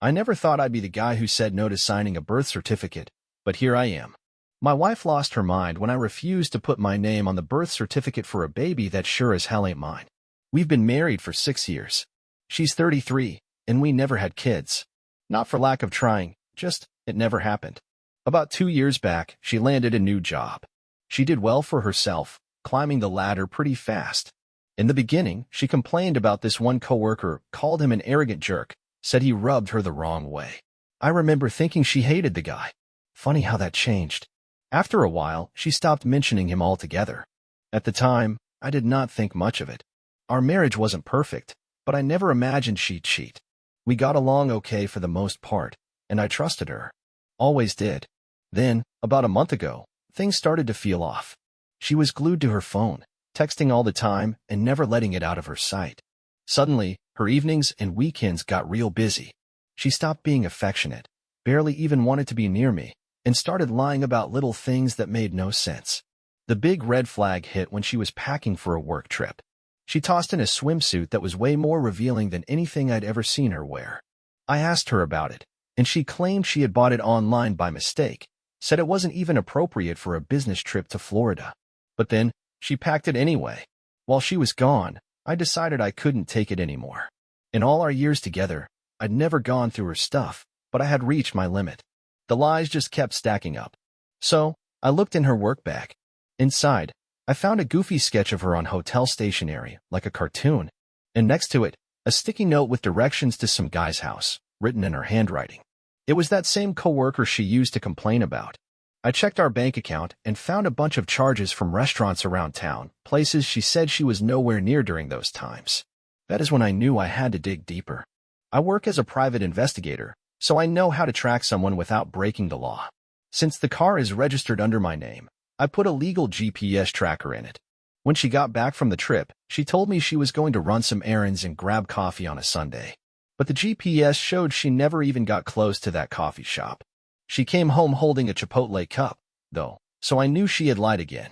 I never thought I'd be the guy who said no to signing a birth certificate, but here I am. My wife lost her mind when I refused to put my name on the birth certificate for a baby that sure as hell ain't mine. We've been married for 6 years. She's 33, and we never had kids. Not for lack of trying, just it never happened. About 2 years back, she landed a new job. She did well for herself, climbing the ladder pretty fast. In the beginning, she complained about this one coworker, called him an arrogant jerk, said he rubbed her the wrong way. I remember thinking she hated the guy. Funny how that changed. After a while, she stopped mentioning him altogether. At the time, I did not think much of it. Our marriage wasn't perfect, but I never imagined she'd cheat. We got along okay for the most part, and I trusted her. Always did. Then, about a month ago, things started to feel off. She was glued to her phone, texting all the time and never letting it out of her sight. Suddenly, her evenings and weekends got real busy. She stopped being affectionate, barely even wanted to be near me, and started lying about little things that made no sense. The big red flag hit when she was packing for a work trip. She tossed in a swimsuit that was way more revealing than anything I'd ever seen her wear. I asked her about it, and she claimed she had bought it online by mistake, said it wasn't even appropriate for a business trip to Florida. But then, she packed it anyway. While she was gone, I decided I couldn't take it anymore. In all our years together, I'd never gone through her stuff, but I had reached my limit. The lies just kept stacking up. So, I looked in her work bag. Inside, I found a goofy sketch of her on hotel stationery, like a cartoon, and next to it, a sticky note with directions to some guy's house, written in her handwriting. It was that same coworker she used to complain about. I checked our bank account and found a bunch of charges from restaurants around town, places she said she was nowhere near during those times. That is when I knew I had to dig deeper. I work as a private investigator, so I know how to track someone without breaking the law. Since the car is registered under my name, I put a legal GPS tracker in it. When she got back from the trip, she told me she was going to run some errands and grab coffee on a Sunday. But the GPS showed she never even got close to that coffee shop. She came home holding a Chipotle cup, though, so I knew she had lied again.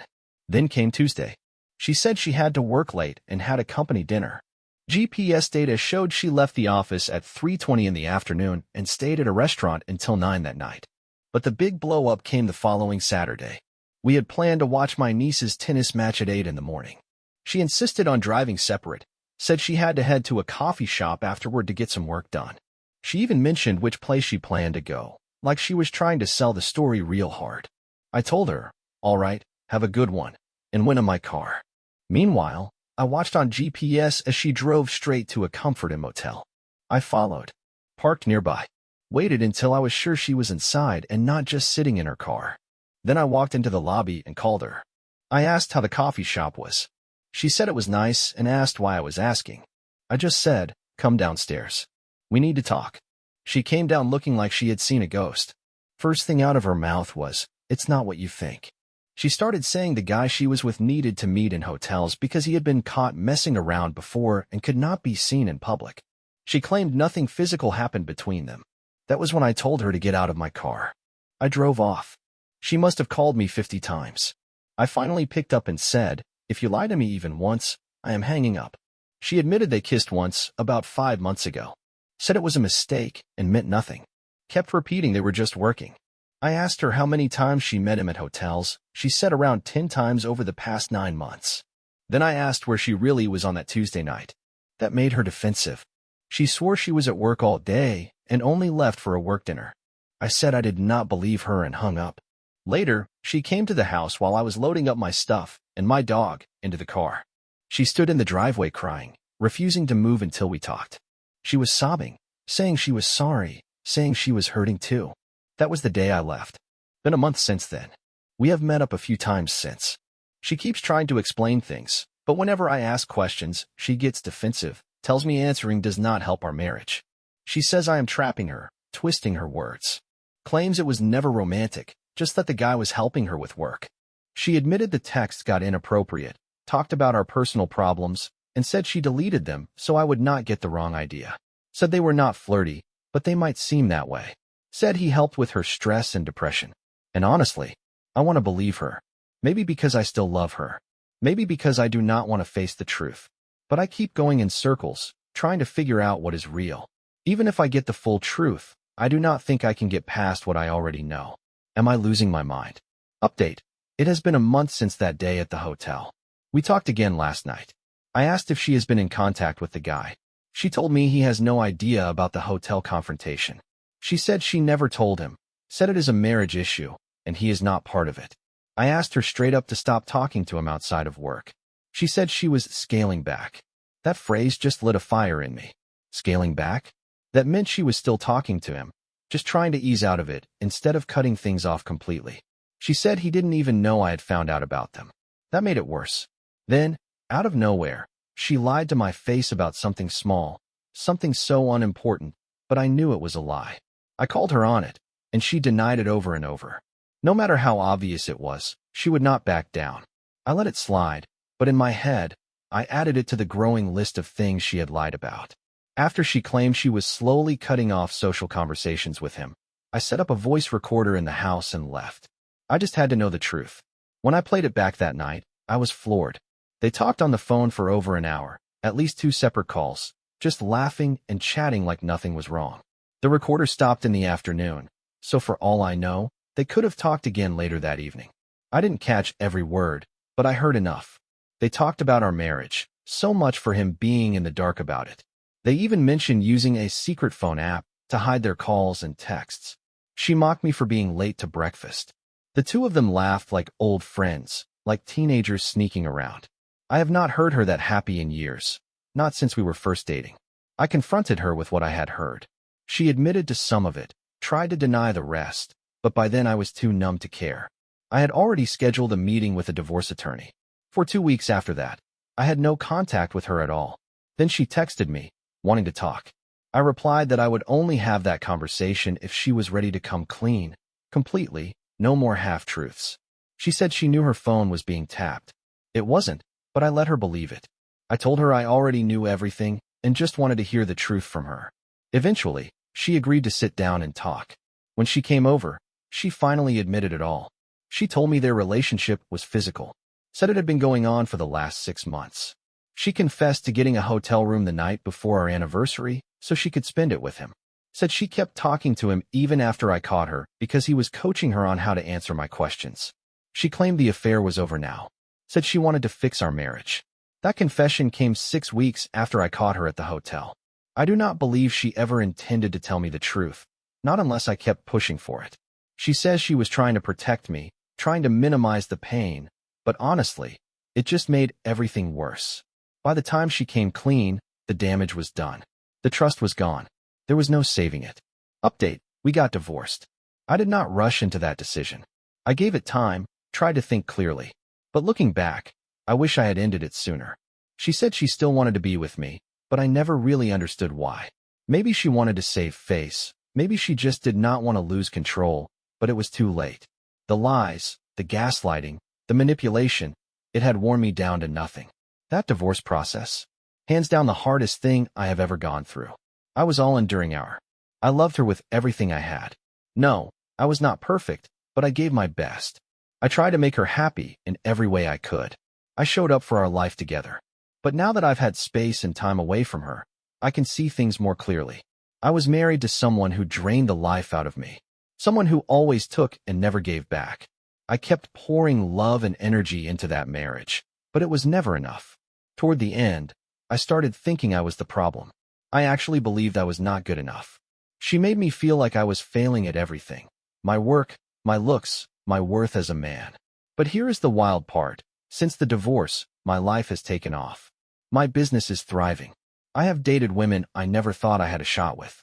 Then came Tuesday. She said she had to work late and had a company dinner. GPS data showed she left the office at 3:20 in the afternoon and stayed at a restaurant until 9 that night. But the big blow-up came the following Saturday. We had planned to watch my niece's tennis match at 8 in the morning. She insisted on driving separate, said she had to head to a coffee shop afterward to get some work done. She even mentioned which place she planned to go, like she was trying to sell the story real hard. I told her, all right, have a good one, and went in my car. Meanwhile, I watched on GPS as she drove straight to a Comfort Inn motel. I followed, parked nearby, waited until I was sure she was inside and not just sitting in her car. Then I walked into the lobby and called her. I asked how the coffee shop was. She said it was nice and asked why I was asking. I just said, come downstairs. We need to talk. She came down looking like she had seen a ghost. First thing out of her mouth was, it's not what you think. She started saying the guy she was with needed to meet in hotels because he had been caught messing around before and could not be seen in public. She claimed nothing physical happened between them. That was when I told her to get out of my car. I drove off. She must have called me 50 times. I finally picked up and said, if you lie to me even once, I am hanging up. She admitted they kissed once, about 5 months ago. Said it was a mistake and meant nothing. Kept repeating they were just working. I asked her how many times she met him at hotels. She said around 10 times over the past 9 months. Then I asked where she really was on that Tuesday night. That made her defensive. She swore she was at work all day and only left for a work dinner. I said I did not believe her and hung up. Later, she came to the house while I was loading up my stuff and my dog into the car. She stood in the driveway crying, refusing to move until we talked. She was sobbing, saying she was sorry, saying she was hurting too. That was the day I left. Been a month since then. We have met up a few times since. She keeps trying to explain things, but whenever I ask questions, she gets defensive, tells me answering does not help our marriage. She says I am trapping her, twisting her words. Claims it was never romantic, just that the guy was helping her with work. She admitted the text got inappropriate, talked about our personal problems, and said she deleted them so I would not get the wrong idea. Said they were not flirty, but they might seem that way. Said he helped with her stress and depression. And honestly, I want to believe her. Maybe because I still love her. Maybe because I do not want to face the truth. But I keep going in circles, trying to figure out what is real. Even if I get the full truth, I do not think I can get past what I already know. Am I losing my mind? Update. It has been a month since that day at the hotel. We talked again last night. I asked if she has been in contact with the guy. She told me he has no idea about the hotel confrontation. She said she never told him, said it is a marriage issue, and he is not part of it. I asked her straight up to stop talking to him outside of work. She said she was scaling back. That phrase just lit a fire in me. Scaling back? That meant she was still talking to him, just trying to ease out of it instead of cutting things off completely. She said he didn't even know I had found out about them. That made it worse. Then, out of nowhere, she lied to my face about something small, something so unimportant, but I knew it was a lie. I called her on it, and she denied it over and over. No matter how obvious it was, she would not back down. I let it slide, but in my head, I added it to the growing list of things she had lied about. After she claimed she was slowly cutting off social conversations with him, I set up a voice recorder in the house and left. I just had to know the truth. When I played it back that night, I was floored. They talked on the phone for over an hour, at least 2 separate calls, just laughing and chatting like nothing was wrong. The recorder stopped in the afternoon, so for all I know, they could have talked again later that evening. I didn't catch every word, but I heard enough. They talked about our marriage, so much for him being in the dark about it. They even mentioned using a secret phone app to hide their calls and texts. She mocked me for being late to breakfast. The two of them laughed like old friends, like teenagers sneaking around. I have not heard her that happy in years, not since we were first dating. I confronted her with what I had heard. She admitted to some of it, tried to deny the rest, but by then I was too numb to care. I had already scheduled a meeting with a divorce attorney. For 2 weeks after that, I had no contact with her at all. Then she texted me, wanting to talk. I replied that I would only have that conversation if she was ready to come clean, completely, no more half-truths. She said she knew her phone was being tapped. It wasn't, but I let her believe it. I told her I already knew everything and just wanted to hear the truth from her. Eventually, she agreed to sit down and talk. When she came over, she finally admitted it all. She told me their relationship was physical, said it had been going on for the last 6 months. She confessed to getting a hotel room the night before our anniversary so she could spend it with him. Said she kept talking to him even after I caught her because he was coaching her on how to answer my questions. She claimed the affair was over now. Said she wanted to fix our marriage. That confession came 6 weeks after I caught her at the hotel. I do not believe she ever intended to tell me the truth, not unless I kept pushing for it. She says she was trying to protect me, trying to minimize the pain, but honestly, it just made everything worse. By the time she came clean, the damage was done. The trust was gone. There was no saving it. Update, we got divorced. I did not rush into that decision. I gave it time, tried to think clearly. But looking back, I wish I had ended it sooner. She said she still wanted to be with me, but I never really understood why. Maybe she wanted to save face. Maybe she just did not want to lose control, but it was too late. The lies, the gaslighting, the manipulation, it had worn me down to nothing. That divorce process, hands down the hardest thing I have ever gone through. I was all in during our. I loved her with everything I had. No, I was not perfect, but I gave my best. I tried to make her happy in every way I could. I showed up for our life together. But now that I've had space and time away from her, I can see things more clearly. I was married to someone who drained the life out of me. Someone who always took and never gave back. I kept pouring love and energy into that marriage, but it was never enough. Toward the end, I started thinking I was the problem. I actually believed I was not good enough. She made me feel like I was failing at everything. My work, my looks, my worth as a man. But here is the wild part. Since the divorce, my life has taken off. My business is thriving. I have dated women I never thought I had a shot with.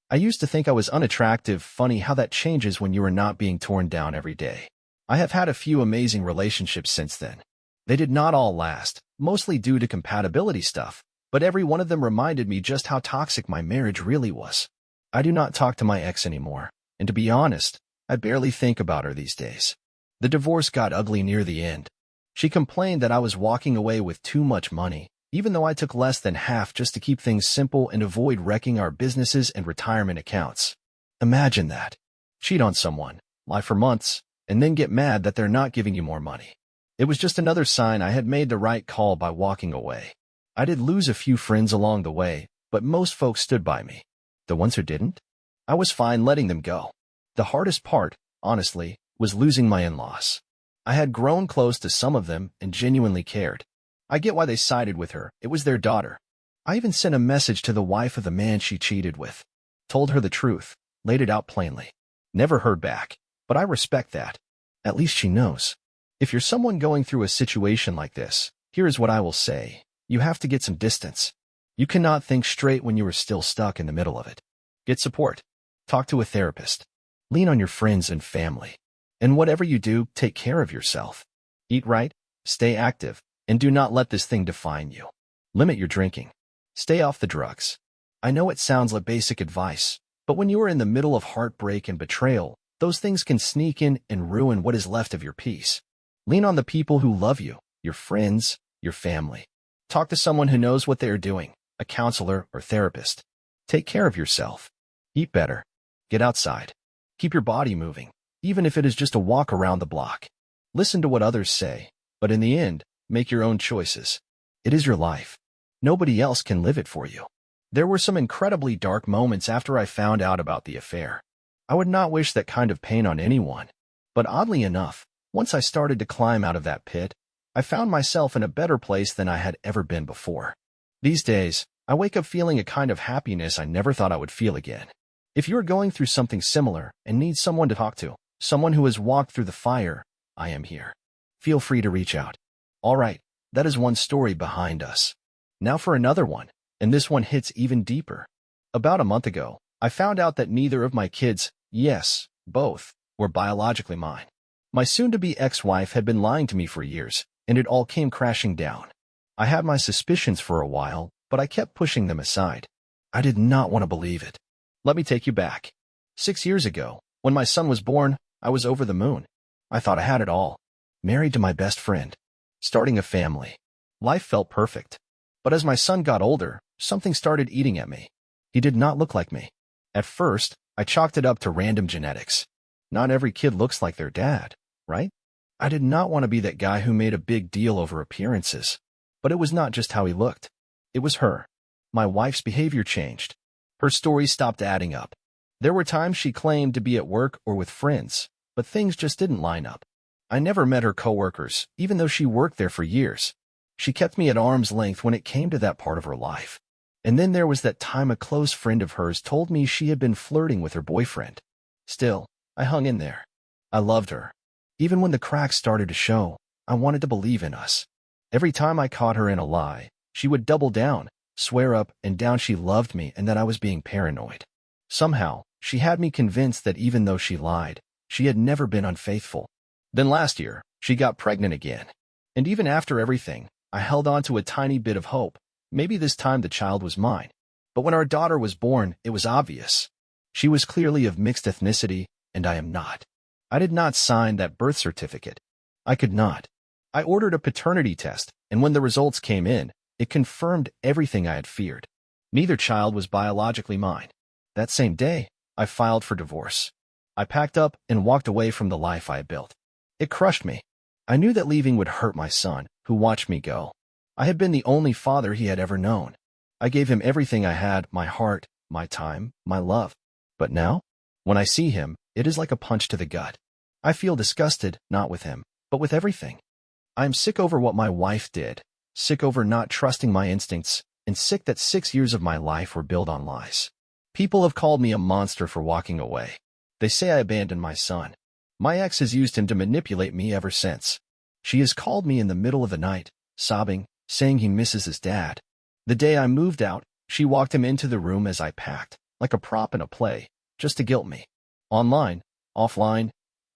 I used to think I was unattractive. Funny how that changes when you are not being torn down every day. I have had a few amazing relationships since then. They did not all last, mostly due to compatibility stuff, but every one of them reminded me just how toxic my marriage really was. I do not talk to my ex anymore, and to be honest, I barely think about her these days. The divorce got ugly near the end. She complained that I was walking away with too much money, even though I took less than half just to keep things simple and avoid wrecking our businesses and retirement accounts. Imagine that. Cheat on someone, lie for months, and then get mad that they're not giving you more money. It was just another sign I had made the right call by walking away. I did lose a few friends along the way, but most folks stood by me. The ones who didn't? I was fine letting them go. The hardest part, honestly, was losing my in-laws. I had grown close to some of them and genuinely cared. I get why they sided with her. It was their daughter. I even sent a message to the wife of the man she cheated with. Told her the truth, laid it out plainly. Never heard back, but I respect that. At least she knows. If you're someone going through a situation like this, here is what I will say. You have to get some distance. You cannot think straight when you are still stuck in the middle of it. Get support. Talk to a therapist. Lean on your friends and family. And whatever you do, take care of yourself. Eat right, stay active, and do not let this thing define you. Limit your drinking. Stay off the drugs. I know it sounds like basic advice, but when you are in the middle of heartbreak and betrayal, those things can sneak in and ruin what is left of your peace. Lean on the people who love you, your friends, your family. Talk to someone who knows what they are doing, a counselor or therapist. Take care of yourself. Eat better. Get outside. Keep your body moving, even if it is just a walk around the block. Listen to what others say, but in the end, make your own choices. It is your life. Nobody else can live it for you. There were some incredibly dark moments after I found out about the affair. I would not wish that kind of pain on anyone. But oddly enough, once I started to climb out of that pit, I found myself in a better place than I had ever been before. These days, I wake up feeling a kind of happiness I never thought I would feel again. If you are going through something similar and need someone to talk to, someone who has walked through the fire, I am here. Feel free to reach out. All right, that is one story behind us. Now for another one, and this one hits even deeper. About a month ago, I found out that neither of my kids, yes, both, were biologically mine. My soon-to-be ex-wife had been lying to me for years, and it all came crashing down. I had my suspicions for a while, but I kept pushing them aside. I did not want to believe it. Let me take you back. 6 years ago, when my son was born, I was over the moon. I thought I had it all. Married to my best friend. Starting a family. Life felt perfect. But as my son got older, something started eating at me. He did not look like me. At first, I chalked it up to random genetics. Not every kid looks like their dad, right? I did not want to be that guy who made a big deal over appearances. But it was not just how he looked. It was her. My wife's behavior changed. Her story stopped adding up. There were times she claimed to be at work or with friends, but things just didn't line up. I never met her coworkers, even though she worked there for years. She kept me at arm's length when it came to that part of her life. And then there was that time a close friend of hers told me she had been flirting with her boyfriend. Still, I hung in there. I loved her. Even when the cracks started to show, I wanted to believe in us. Every time I caught her in a lie, she would double down, swear up and down she loved me and that I was being paranoid. Somehow, she had me convinced that even though she lied, she had never been unfaithful. Then last year, she got pregnant again. And even after everything, I held on to a tiny bit of hope. Maybe this time the child was mine. But when our daughter was born, it was obvious. She was clearly of mixed ethnicity, and I am not. I did not sign that birth certificate. I could not. I ordered a paternity test, and when the results came in, it confirmed everything I had feared. Neither child was biologically mine. That same day, I filed for divorce. I packed up and walked away from the life I had built. It crushed me. I knew that leaving would hurt my son, who watched me go. I had been the only father he had ever known. I gave him everything I had, my heart, my time, my love. But now, when I see him, it is like a punch to the gut. I feel disgusted, not with him, but with everything. I am sick over what my wife did, sick over not trusting my instincts, and sick that 6 years of my life were built on lies. People have called me a monster for walking away. They say I abandoned my son. My ex has used him to manipulate me ever since. She has called me in the middle of the night, sobbing, saying he misses his dad. The day I moved out, she walked him into the room as I packed, like a prop in a play, just to guilt me. Online, offline,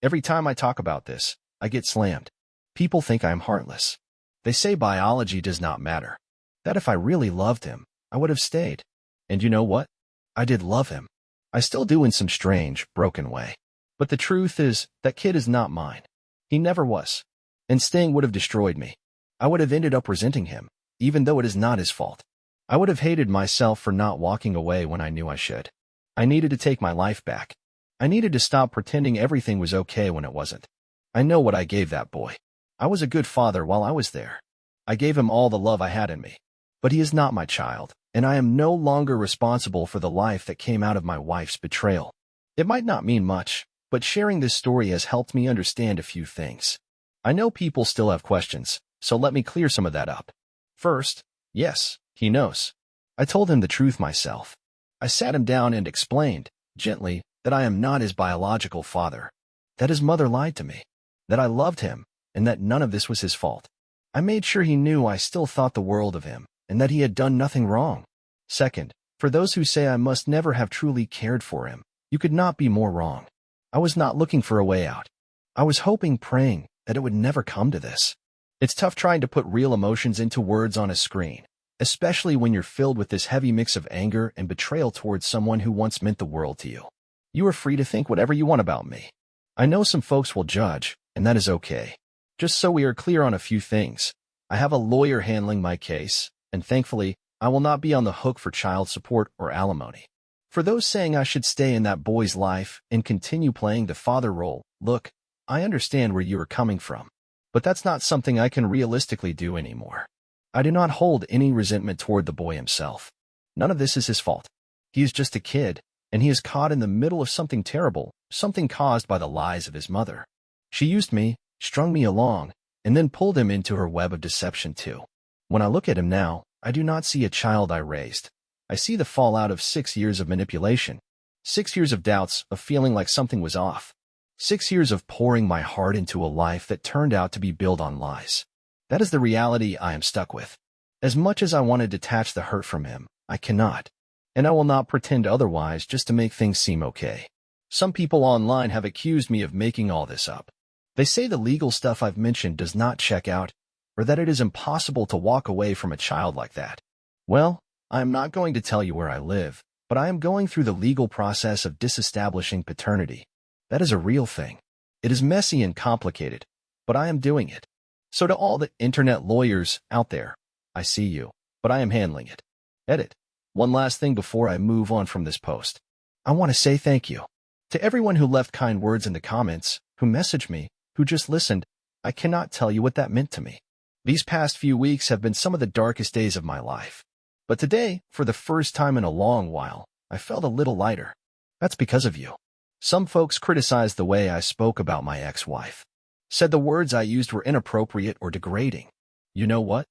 every time I talk about this, I get slammed. People think I am heartless. They say biology does not matter. That if I really loved him, I would have stayed. And you know what? I did love him. I still do in some strange, broken way. But the truth is, that kid is not mine. He never was. And staying would have destroyed me. I would have ended up resenting him, even though it is not his fault. I would have hated myself for not walking away when I knew I should. I needed to take my life back. I needed to stop pretending everything was okay when it wasn't. I know what I gave that boy. I was a good father while I was there. I gave him all the love I had in me. But he is not my child, and I am no longer responsible for the life that came out of my wife's betrayal. It might not mean much, but sharing this story has helped me understand a few things. I know people still have questions, so let me clear some of that up. First, yes, he knows. I told him the truth myself. I sat him down and explained, gently, that I am not his biological father, that his mother lied to me, that I loved him, and that none of this was his fault. I made sure he knew I still thought the world of him, and that he had done nothing wrong. Second, for those who say I must never have truly cared for him, you could not be more wrong. I was not looking for a way out. I was hoping, praying, that it would never come to this. It's tough trying to put real emotions into words on a screen, especially when you're filled with this heavy mix of anger and betrayal towards someone who once meant the world to you. You are free to think whatever you want about me. I know some folks will judge, and that is okay. Just so we are clear on a few things, I have a lawyer handling my case, and thankfully, I will not be on the hook for child support or alimony. For those saying I should stay in that boy's life and continue playing the father role, look, I understand where you are coming from, but that's not something I can realistically do anymore. I do not hold any resentment toward the boy himself. None of this is his fault. He is just a kid, and he is caught in the middle of something terrible, something caused by the lies of his mother. She used me, strung me along, and then pulled him into her web of deception too. When I look at him now, I do not see a child I raised. I see the fallout of 6 years of manipulation, 6 years of doubts, of feeling like something was off, 6 years of pouring my heart into a life that turned out to be built on lies. That is the reality I am stuck with. As much as I want to detach the hurt from him, I cannot. And I will not pretend otherwise just to make things seem okay. Some people online have accused me of making all this up. They say the legal stuff I've mentioned does not check out, or that it is impossible to walk away from a child like that. Well, I am not going to tell you where I live, but I am going through the legal process of disestablishing paternity. That is a real thing. It is messy and complicated, but I am doing it. So to all the internet lawyers out there, I see you, but I am handling it. Edit. One last thing before I move on from this post. I want to say thank you to everyone who left kind words in the comments, who messaged me, who just listened. I cannot tell you what that meant to me. These past few weeks have been some of the darkest days of my life. But today, for the first time in a long while, I felt a little lighter. That's because of you. Some folks criticized the way I spoke about my ex-wife. Said the words I used were inappropriate or degrading. You know what?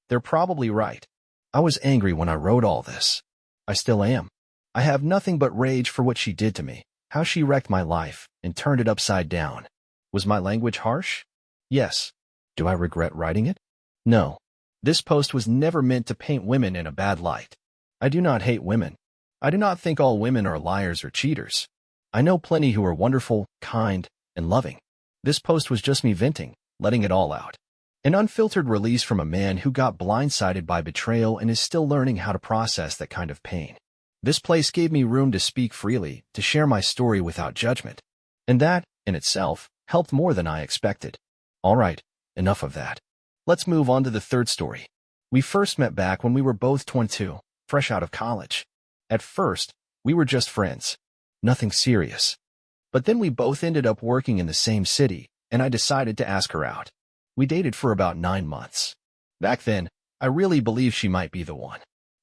They're probably right. I was angry when I wrote all this. I still am. I have nothing but rage for what she did to me, how she wrecked my life and turned it upside down. Was my language harsh? Yes. Do I regret writing it? No. This post was never meant to paint women in a bad light. I do not hate women. I do not think all women are liars or cheaters. I know plenty who are wonderful, kind, and loving. This post was just me venting, letting it all out. An unfiltered release from a man who got blindsided by betrayal and is still learning how to process that kind of pain. This place gave me room to speak freely, to share my story without judgment. And that, in itself, helped more than I expected. All right, enough of that. Let's move on to the third story. We first met back when we were both 22, fresh out of college. At first, we were just friends. Nothing serious. But then we both ended up working in the same city, and I decided to ask her out. We dated for about 9 months. Back then, I really believed she might be the one.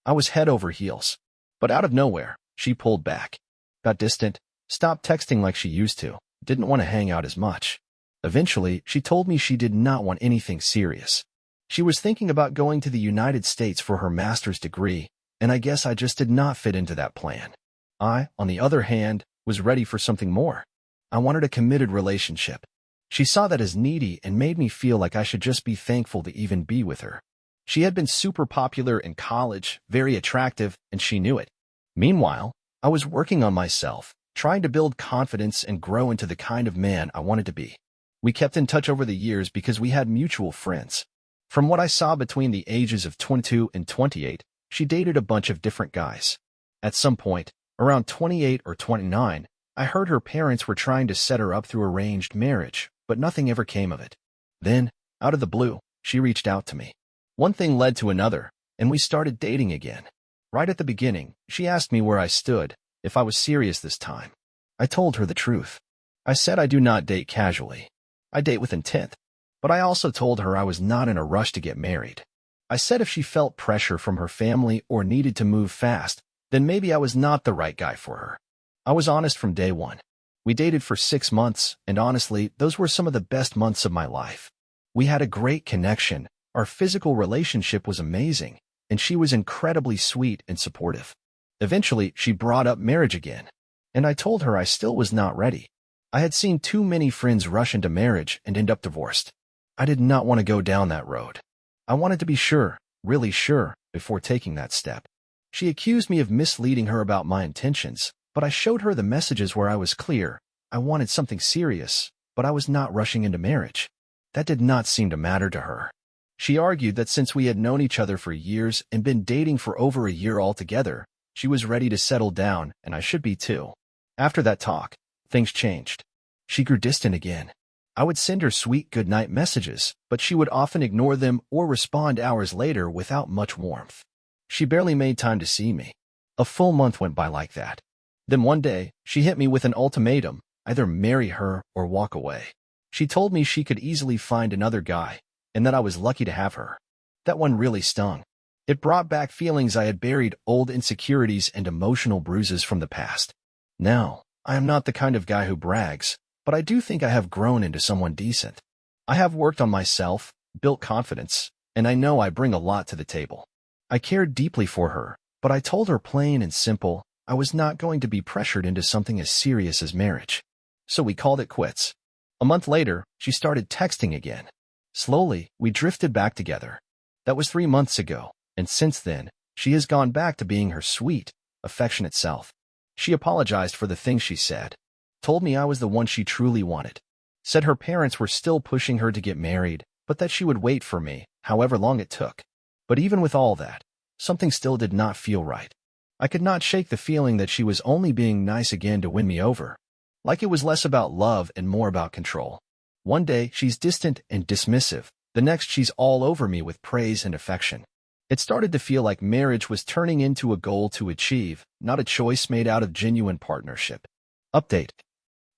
I was head over heels. But out of nowhere, she pulled back. Got distant, stopped texting like she used to, didn't want to hang out as much. Eventually, she told me she did not want anything serious. She was thinking about going to the United States for her master's degree, and I guess I just did not fit into that plan. I, on the other hand, was ready for something more. I wanted a committed relationship. She saw that as needy and made me feel like I should just be thankful to even be with her. She had been super popular in college, very attractive, and she knew it. Meanwhile, I was working on myself, trying to build confidence and grow into the kind of man I wanted to be. We kept in touch over the years because we had mutual friends. From what I saw between the ages of 22 and 28, she dated a bunch of different guys. At some point, around 28 or 29, I heard her parents were trying to set her up through arranged marriage, but nothing ever came of it. Then, out of the blue, she reached out to me. One thing led to another, and we started dating again. Right at the beginning, she asked me where I stood, if I was serious this time. I told her the truth. I said I do not date casually. I date with intent. But I also told her I was not in a rush to get married. I said if she felt pressure from her family or needed to move fast, then maybe I was not the right guy for her. I was honest from day one. We dated for 6 months, and honestly, those were some of the best months of my life. We had a great connection, our physical relationship was amazing, and she was incredibly sweet and supportive. Eventually, she brought up marriage again, and I told her I still was not ready. I had seen too many friends rush into marriage and end up divorced. I did not want to go down that road. I wanted to be sure, really sure, before taking that step. She accused me of misleading her about my intentions, but I showed her the messages where I was clear. I wanted something serious, but I was not rushing into marriage. That did not seem to matter to her. She argued that since we had known each other for years and been dating for over a year altogether, she was ready to settle down, and I should be too. After that talk, things changed. She grew distant again. I would send her sweet goodnight messages, but she would often ignore them or respond hours later without much warmth. She barely made time to see me. A full month went by like that. Then one day, she hit me with an ultimatum, either marry her or walk away. She told me she could easily find another guy, and that I was lucky to have her. That one really stung. It brought back feelings I had buried, old insecurities and emotional bruises from the past. Now, I am not the kind of guy who brags, but I do think I have grown into someone decent. I have worked on myself, built confidence, and I know I bring a lot to the table. I cared deeply for her, but I told her plain and simple, I was not going to be pressured into something as serious as marriage. So we called it quits. A month later, she started texting again. Slowly, we drifted back together. That was 3 months ago, and since then, she has gone back to being her sweet, affectionate self. She apologized for the things she said, told me I was the one she truly wanted, said her parents were still pushing her to get married, but that she would wait for me, however long it took. But even with all that, something still did not feel right. I could not shake the feeling that she was only being nice again to win me over. Like it was less about love and more about control. One day, she's distant and dismissive. The next, she's all over me with praise and affection. It started to feel like marriage was turning into a goal to achieve, not a choice made out of genuine partnership. Update.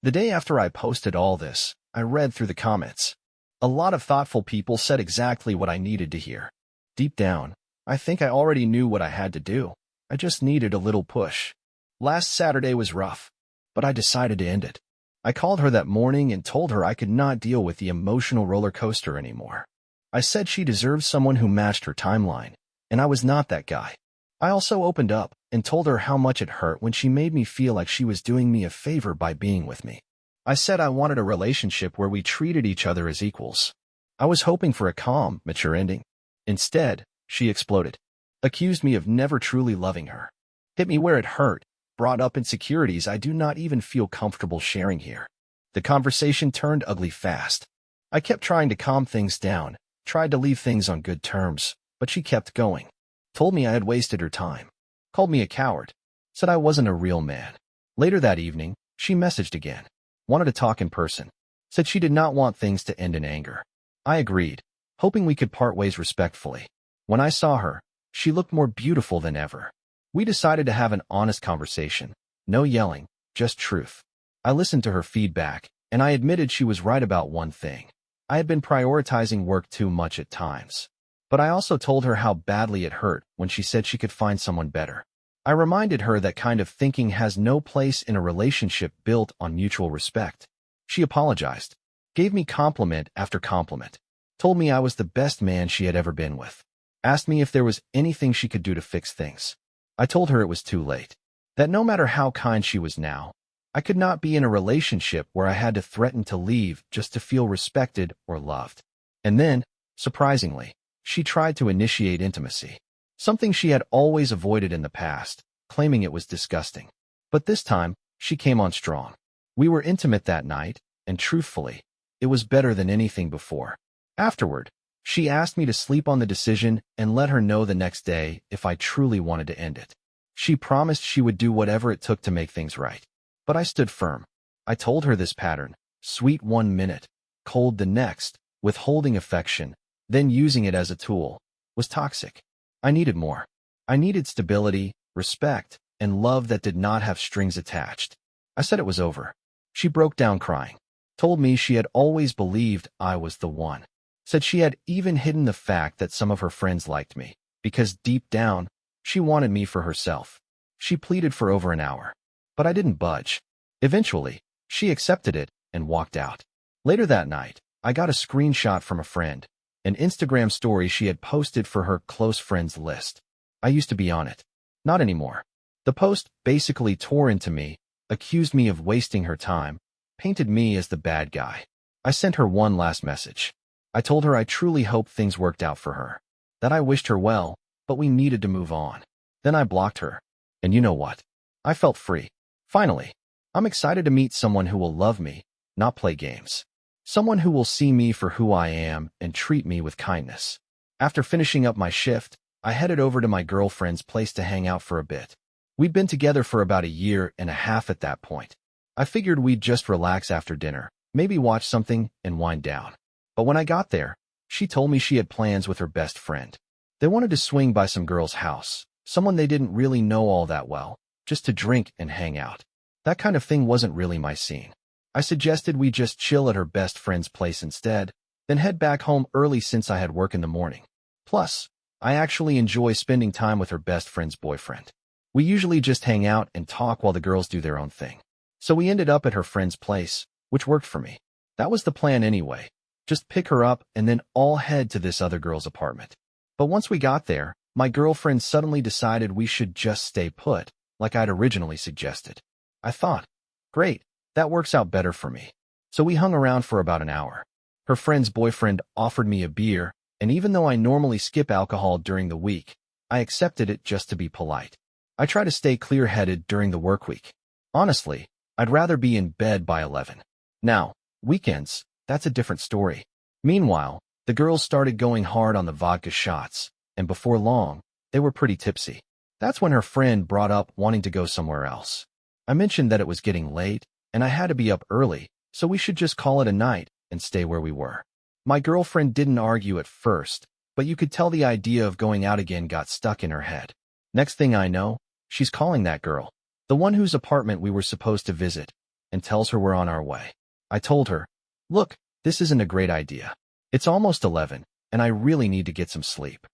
The day after I posted all this, I read through the comments. A lot of thoughtful people said exactly what I needed to hear. Deep down, I think I already knew what I had to do. I just needed a little push. Last Saturday was rough, but I decided to end it. I called her that morning and told her I could not deal with the emotional roller coaster anymore. I said she deserved someone who matched her timeline, and I was not that guy. I also opened up and told her how much it hurt when she made me feel like she was doing me a favor by being with me. I said I wanted a relationship where we treated each other as equals. I was hoping for a calm, mature ending. Instead, she exploded, accused me of never truly loving her, hit me where it hurt, brought up insecurities I do not even feel comfortable sharing here. The conversation turned ugly fast. I kept trying to calm things down, tried to leave things on good terms, but she kept going. Told me I had wasted her time, called me a coward, said I wasn't a real man. Later that evening, she messaged again, wanted to talk in person, said she did not want things to end in anger. I agreed, hoping we could part ways respectfully. When I saw her, she looked more beautiful than ever. We decided to have an honest conversation. No yelling, just truth. I listened to her feedback, and I admitted she was right about one thing. I had been prioritizing work too much at times. But I also told her how badly it hurt when she said she could find someone better. I reminded her that kind of thinking has no place in a relationship built on mutual respect. She apologized, gave me compliment after compliment, told me I was the best man she had ever been with, asked me if there was anything she could do to fix things. I told her it was too late, that no matter how kind she was now, I could not be in a relationship where I had to threaten to leave just to feel respected or loved. And then, surprisingly, she tried to initiate intimacy, something she had always avoided in the past, claiming it was disgusting. But this time, she came on strong. We were intimate that night, and truthfully, it was better than anything before. Afterward, she asked me to sleep on the decision and let her know the next day if I truly wanted to end it. She promised she would do whatever it took to make things right. But I stood firm. I told her this pattern, sweet 1 minute, cold the next, withholding affection, then using it as a tool, was toxic. I needed more. I needed stability, respect, and love that did not have strings attached. I said it was over. She broke down crying, told me she had always believed I was the one. Said she had even hidden the fact that some of her friends liked me, because deep down, she wanted me for herself. She pleaded for over an hour, but I didn't budge. Eventually, she accepted it and walked out. Later that night, I got a screenshot from a friend, an Instagram story she had posted for her close friends list. I used to be on it. Not anymore. The post basically tore into me, accused me of wasting her time, painted me as the bad guy. I sent her one last message. I told her I truly hoped things worked out for her, that I wished her well, but we needed to move on. Then I blocked her. And you know what? I felt free. Finally, I'm excited to meet someone who will love me, not play games. Someone who will see me for who I am and treat me with kindness. After finishing up my shift, I headed over to my girlfriend's place to hang out for a bit. We'd been together for about a year and a half at that point. I figured we'd just relax after dinner, maybe watch something and wind down. But when I got there, she told me she had plans with her best friend. They wanted to swing by some girl's house, someone they didn't really know all that well, just to drink and hang out. That kind of thing wasn't really my scene. I suggested we just chill at her best friend's place instead, then head back home early since I had work in the morning. Plus, I actually enjoy spending time with her best friend's boyfriend. We usually just hang out and talk while the girls do their own thing. So we ended up at her friend's place, which worked for me. That was the plan anyway. Just pick her up and then all head to this other girl's apartment. But once we got there, my girlfriend suddenly decided we should just stay put, like I'd originally suggested. I thought, great, that works out better for me. So we hung around for about an hour. Her friend's boyfriend offered me a beer, and even though I normally skip alcohol during the week, I accepted it just to be polite. I try to stay clear-headed during the work week. Honestly, I'd rather be in bed by 11. Now, weekends, that's a different story. Meanwhile, the girls started going hard on the vodka shots, and before long, they were pretty tipsy. That's when her friend brought up wanting to go somewhere else. I mentioned that it was getting late, and I had to be up early, so we should just call it a night and stay where we were. My girlfriend didn't argue at first, but you could tell the idea of going out again got stuck in her head. Next thing I know, she's calling that girl, the one whose apartment we were supposed to visit, and tells her we're on our way. I told her, look, this isn't a great idea. It's almost 11, and I really need to get some sleep.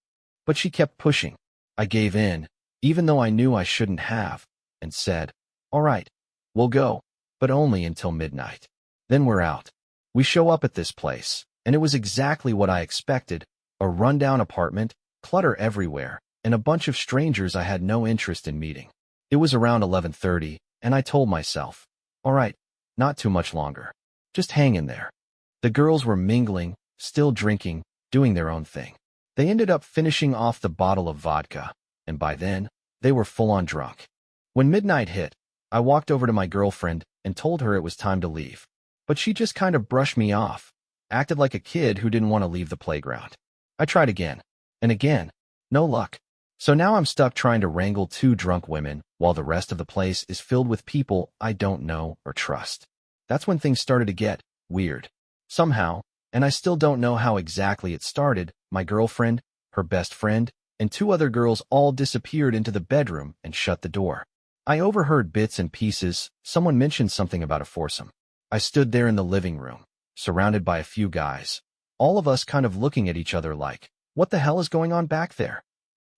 But she kept pushing. I gave in, even though I knew I shouldn't have, and said, all right, we'll go, but only until midnight. Then we're out. We show up at this place, and it was exactly what I expected, a rundown apartment, clutter everywhere, and a bunch of strangers I had no interest in meeting. It was around 11:30, and I told myself, all right, not too much longer. Just hang in there. The girls were mingling, still drinking, doing their own thing. They ended up finishing off the bottle of vodka, and by then, they were full-on drunk. When midnight hit, I walked over to my girlfriend and told her it was time to leave. But she just kind of brushed me off, acted like a kid who didn't want to leave the playground. I tried again, and again. No luck. So now I'm stuck trying to wrangle two drunk women while the rest of the place is filled with people I don't know or trust. That's when things started to get weird. Somehow, and I still don't know how exactly it started, my girlfriend, her best friend, and two other girls all disappeared into the bedroom and shut the door. I overheard bits and pieces. Someone mentioned something about a foursome. I stood there in the living room, surrounded by a few guys, all of us kind of looking at each other like, what the hell is going on back there?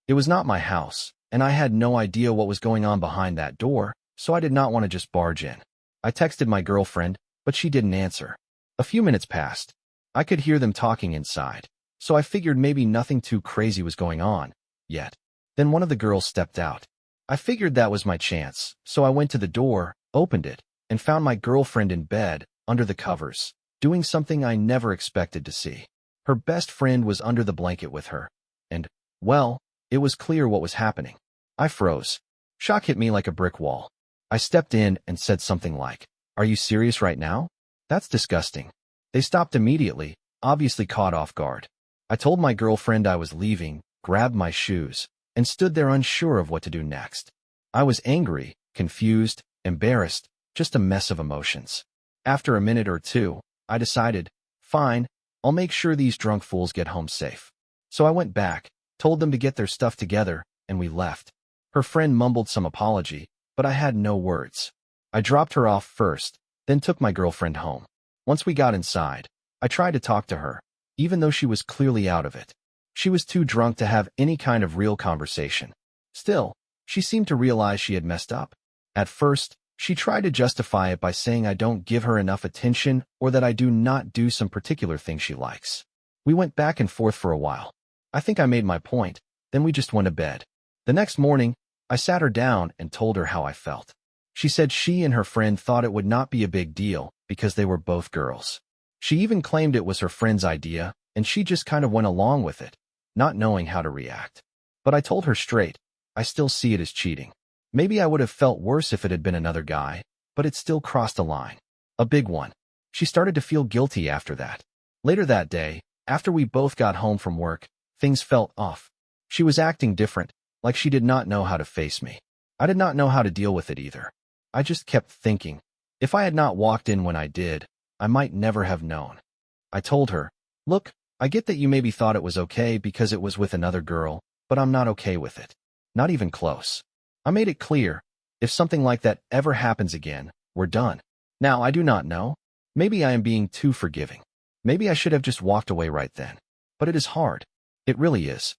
It was not my house, and I had no idea what was going on behind that door, so I did not want to just barge in. I texted my girlfriend, but she didn't answer. A few minutes passed. I could hear them talking inside, so I figured maybe nothing too crazy was going on yet. Then one of the girls stepped out. I figured that was my chance, so I went to the door, opened it, and found my girlfriend in bed, under the covers, doing something I never expected to see. Her best friend was under the blanket with her, and, well, it was clear what was happening. I froze. Shock hit me like a brick wall. I stepped in and said something like, "Are you serious right now? That's disgusting." They stopped immediately, obviously caught off guard. I told my girlfriend I was leaving, grabbed my shoes, and stood there unsure of what to do next. I was angry, confused, embarrassed, just a mess of emotions. After a minute or two, I decided, fine, I'll make sure these drunk fools get home safe. So I went back, told them to get their stuff together, and we left. Her friend mumbled some apology, but I had no words. I dropped her off first, then took my girlfriend home. Once we got inside, I tried to talk to her, even though she was clearly out of it. She was too drunk to have any kind of real conversation. Still, she seemed to realize she had messed up. At first, she tried to justify it by saying I don't give her enough attention or that I do not do some particular thing she likes. We went back and forth for a while. I think I made my point, then we just went to bed. The next morning, I sat her down and told her how I felt. She said she and her friend thought it would not be a big deal because they were both girls. She even claimed it was her friend's idea, and she just kind of went along with it, not knowing how to react. But I told her straight, I still see it as cheating. Maybe I would have felt worse if it had been another guy, but it still crossed a line. A big one. She started to feel guilty after that. Later that day, after we both got home from work, things felt off. She was acting different, like she did not know how to face me. I did not know how to deal with it either. I just kept thinking, if I had not walked in when I did, I might never have known. I told her, look, I get that you maybe thought it was okay because it was with another girl, but I'm not okay with it. Not even close. I made it clear, if something like that ever happens again, we're done. Now, I do not know. Maybe I am being too forgiving. Maybe I should have just walked away right then. But it is hard. It really is.